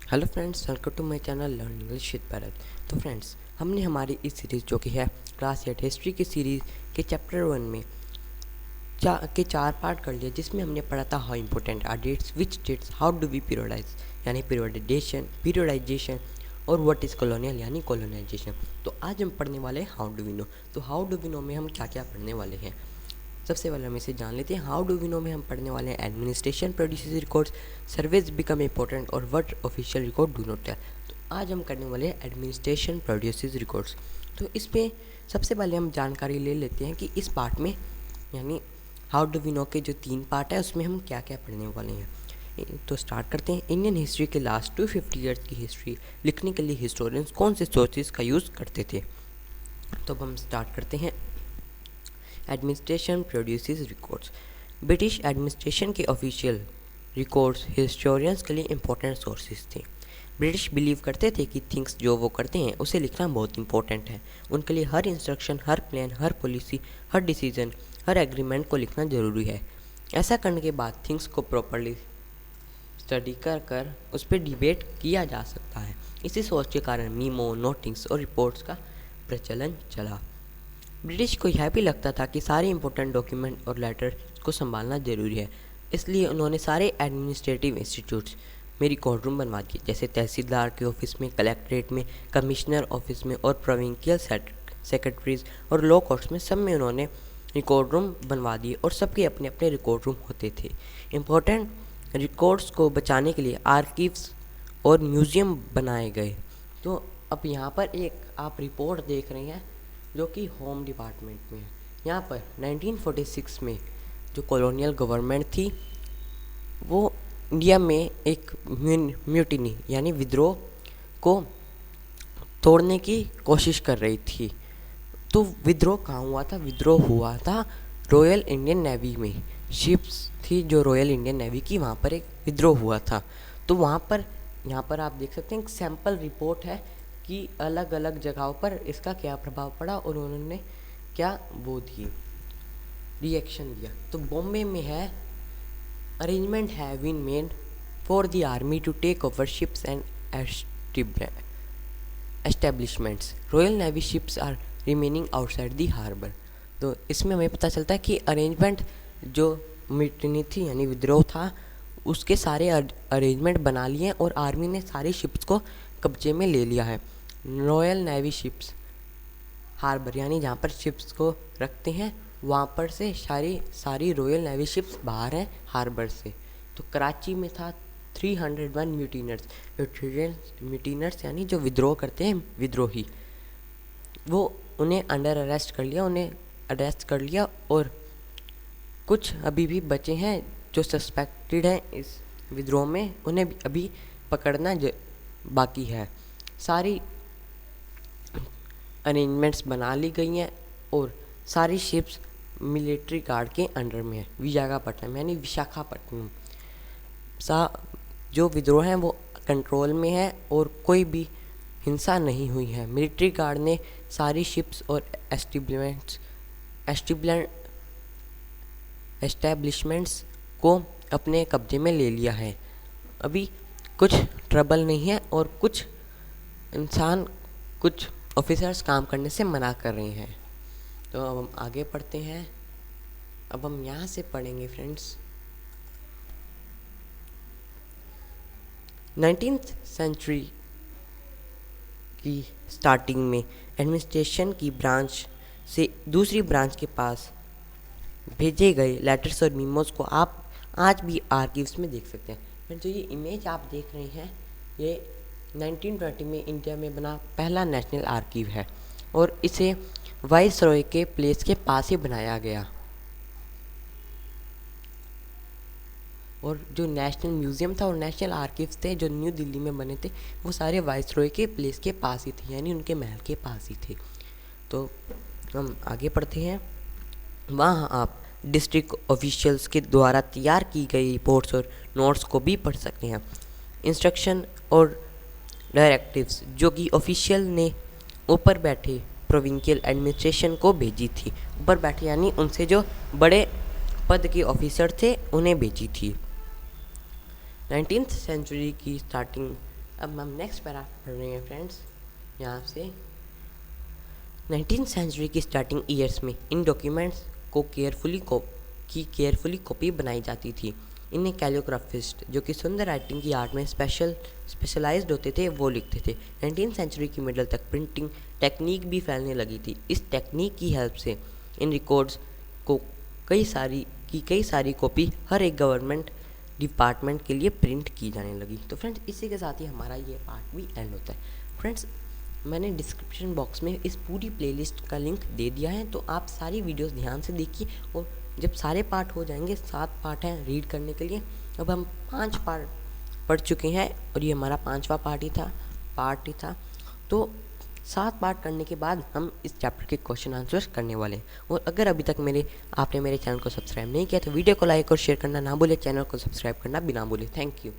Hello friends, welcome to my channel learn English with Bharat. तो friends, हमने हमारी इस सीरीज़ जो कि है क्लास 8 हिस्ट्री की सीरीज़ के चैप्टर 1 में चार पार्ट कर लिए, जिसमें हमने पढ़ा था how important are dates, which dates, how do we periodize यानी पीरियडाइजेशन और व्हाट इज़ कॉलोनियल यानी कॉलोनाइजेशन। तो आज हम पढ़ने वाले हैं हाउ डू वी नो। तो हाउ डू वी नो में हम क्या क्या पढ़ने वाले हैं, सबसे पहले हम इसे जान लेते हैं। हाउ डू वी नो में हम पढ़ने वाले हैं administration produces records, surveys become important और what official record do not tell. तो आज हम करने वाले हैं एडमिनिस्ट्रेशन प्रोड्यूसेस रिकॉर्ड्स। तो इसमें सबसे पहले हम जानकारी ले लेते हैं कि इस पार्ट में यानी हाउ डू वी नो के जो 3 पार्ट है उसमें हम क्या क्या पढ़ने वाले हैं। तो स्टार्ट करते हैं। इंडियन हिस्ट्री के लास्ट 250 ईयर्स की हिस्ट्री लिखने के लिए हिस्टोरियंस कौन से सोर्सेज का यूज़ करते थे। तो अब हम स्टार्ट करते हैं। Administration produces records. British administration के ऑफिशियल रिकॉर्ड्स हिस्टोरियंस के लिए इंपॉर्टेंट सोर्सेज थे। ब्रिटिश बिलीव करते थे कि थिंग्स जो वो करते हैं उसे लिखना बहुत इंपॉर्टेंट है। उनके लिए हर इंस्ट्रक्शन, हर प्लान, हर पॉलिसी, हर डिसीजन, हर एग्रीमेंट को लिखना ज़रूरी है। ऐसा करने के बाद थिंग्स को प्रॉपरली स्टडी कर उस पर डिबेट किया जा सकता है। इसी सोच के कारण मीमो, नोटिंग्स और रिपोर्ट्स का प्रचलन चला। ब्रिटिश को यह भी लगता था कि सारे इंपॉर्टेंट डॉक्यूमेंट और लेटर को संभालना ज़रूरी है, इसलिए उन्होंने सारे एडमिनिस्ट्रेटिव इंस्टीट्यूट्स में रिकॉर्ड रूम बनवा दिए, जैसे तहसीलदार के ऑफिस में, कलेक्ट्रेट में, कमिश्नर ऑफिस में और प्रोविंशियल सेक्रेटरीज और लॉ कोर्ट्स में, सब में उन्होंने रिकॉर्ड रूम बनवा दिए और सबके अपने अपने रिकॉर्ड रूम होते थे। इम्पोर्टेंट रिकॉर्ड्स को बचाने के लिए आर्कीव्स और म्यूज़ियम बनाए गए। तो अब यहाँ पर एक आप रिपोर्ट देख रहे हैं जो कि होम डिपार्टमेंट में है। यहाँ पर 1946 में जो कॉलोनियल गवर्नमेंट थी वो इंडिया में एक म्यूटिनी यानी विद्रोह को तोड़ने की कोशिश कर रही थी। तो विद्रोह कहाँ हुआ था? विद्रोह हुआ था रॉयल इंडियन नेवी में। शिप्स थी जो रॉयल इंडियन नेवी की, वहाँ पर एक विद्रोह हुआ था। तो वहाँ पर यहाँ पर आप देख सकते हैं एक सैम्पल रिपोर्ट है कि अलग अलग जगहों पर इसका क्या प्रभाव पड़ा और उन्होंने क्या वो दी रिएक्शन दिया। तो बॉम्बे में है, arrangement have been made for the army to take over ships and establishments. Royal navy ships are remaining outside the harbour. तो इसमें हमें पता चलता है कि अरेंजमेंट जो मिटनी थी यानी विद्रोह था उसके सारे अरेंजमेंट बना लिए और आर्मी ने सारी शिप्स को कब्जे में ले लिया है। रॉयल नेवी शिप्स हार्बर यानी जहाँ पर शिप्स को रखते हैं वहाँ पर से सारी रॉयल नेवी शिप्स बाहर हैं हार्बर से। तो कराची में था 301 म्यूटिनर्स यानी जो विद्रोह करते हैं विद्रोही, वो उन्हें अरेस्ट कर लिया और कुछ अभी भी बचे हैं जो सस्पेक्टेड हैं इस विद्रोह में, उन्हें अभी पकड़ना बाकी है। सारी अरेंजमेंट्स बना ली गई हैं और सारी शिप्स मिलिट्री गार्ड के अंडर में है। विशाखापट्टनम यानी विशाखापट्टनम जो विद्रोह हैं वो कंट्रोल में है और कोई भी हिंसा नहीं हुई है। मिलिट्री गार्ड ने सारी शिप्स और एस्टेब्लिशमेंट्स को अपने कब्जे में ले लिया है। अभी कुछ ट्रबल नहीं है और कुछ ऑफिसर्स काम करने से मना कर रहे हैं। तो अब हम आगे पढ़ते हैं। अब हम यहाँ से पढ़ेंगे फ्रेंड्स। 19th सेंचुरी की स्टार्टिंग में एडमिनिस्ट्रेशन की ब्रांच से दूसरी ब्रांच के पास भेजे गए लेटर्स और मीमोज को आप आज भी आर्कीव्स में देख सकते हैं। जो ये इमेज आप देख रहे हैं ये 1920 में इंडिया में बना पहला नेशनल आर्कीव है और इसे वाइसरॉय के प्लेस के पास ही बनाया गया। और जो नेशनल म्यूज़ियम था और नेशनल आर्कीव्स थे जो न्यू दिल्ली में बने थे वो सारे वाइसरॉय के प्लेस के पास ही थे यानी उनके महल के पास ही थे। तो हम आगे पढ़ते हैं। वहाँ आप डिस्ट्रिक्ट ऑफिशियल्स के द्वारा तैयार की गई रिपोर्ट्स और नोट्स को भी पढ़ सकते हैं। इंस्ट्रक्शन और डायरेक्टिव्स जो कि ऑफिशियल ने ऊपर बैठे प्रोविंशियल एडमिनिस्ट्रेशन को भेजी थी। ऊपर बैठे यानी उनसे जो बड़े पद के ऑफिसर थे उन्हें भेजी थी। 19th सेंचुरी की स्टार्टिंग अब हम नेक्स्ट पैरा पढ़ रहे हैं फ्रेंड्स। यहाँ से 19th सेंचुरी की स्टार्टिंग ईयर्स में इन डॉक्यूमेंट्स को केयरफुली कॉपी बनाई जाती थी। इन्हें कैलियोग्राफिस्ट जो कि सुंदर राइटिंग की आर्ट में स्पेशलाइज्ड होते थे वो लिखते थे। 19th सेंचुरी की मिडल तक प्रिंटिंग टेक्निक भी फैलने लगी थी। इस टेक्निक की हेल्प से इन रिकॉर्ड्स को कई सारी कॉपी हर एक गवर्नमेंट डिपार्टमेंट के लिए प्रिंट की जाने लगी। तो फ्रेंड्स इसी के साथ ही हमारा ये पार्ट भी एंड होता है। फ्रेंड्स मैंने डिस्क्रिप्शन बॉक्स में इस पूरी प्लेलिस्ट का लिंक दे दिया है, तो आप सारी वीडियोस ध्यान से देखिए। और जब सारे पार्ट हो जाएंगे, 7 पार्ट हैं रीड करने के लिए। अब हम 5 पार्ट पढ़ चुके हैं और ये हमारा 5वां पार्ट ही था। तो 7 पार्ट करने के बाद हम इस चैप्टर के क्वेश्चन आंसर्स करने वाले हैं। और अगर अभी तक आपने मेरे चैनल को सब्सक्राइब नहीं किया तो वीडियो को लाइक और शेयर करना ना भूले, चैनल को सब्सक्राइब करना भी ना भूले। Thank you.